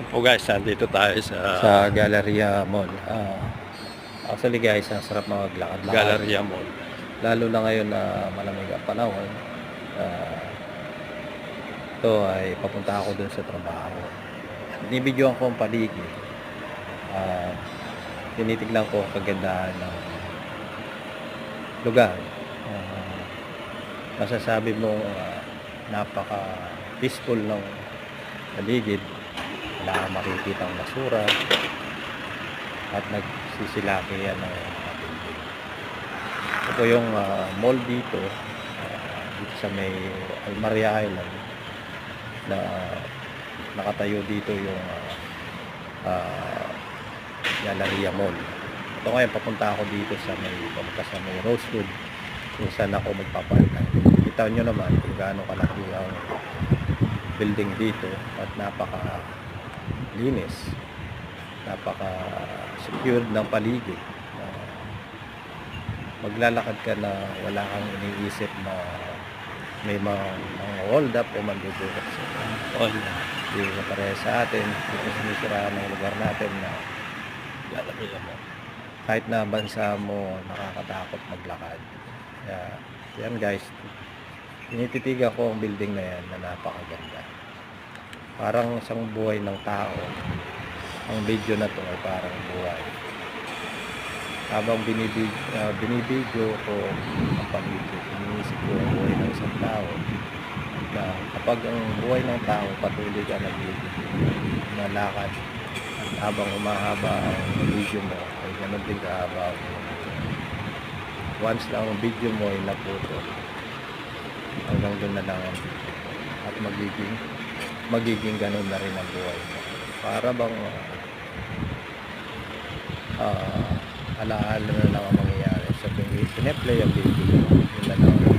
Po guys, nandito tayo sa Galleria Mall. Actually guys, ang sarap maglakad-lakad. Galleria Mall. Lalo na ngayon na malamig ang panahon. Ito ay papunta ako dun sa trabaho. Binibidyoan ko ang paligid. Tinitignan ko ang kagandahan ng lugar. Masasabi mo napaka peaceful ng paligid. Wala kang makikita ang basura at nagsisilaki yan ng paligid. Ito yung mall dito, dito sa may Almaria Island na nakatayo dito yung Galleria Mall. Ito ngayon papunta ako dito sa may Rosewood kung saan ako magpapark. Kita nyo naman kung gaano kalaki ang building dito at napaka linis, napaka secured ng paligid. Maglalakad ka na wala kang iniisip na may mga hold up o mandudurot sa hindi na pareha sa atin. Dito sinisiraan ng lugar natin na Galleria Mall. kahit na bansa mo nakakatakot maglakad. Yan guys, tinititigan ko ang building na yan na napakaganda, parang isang buhay ng tao. Ang video na to ay parang buhay. Habang binibidyo ko ang paligid, iniisip ko ang buhay ng isang tao, na kapag ang buhay ng tao patuloy ka nalakad at habang umahaba ang video mo ay ganun din kahaba. Once lang ang video mo ay naputo, hanggang doon na lang ang video mo at magiging ganun na rin ang buhay mo. Para bang alaala na lang ang mangyayari sa pineplay ang video mo, yun na lang.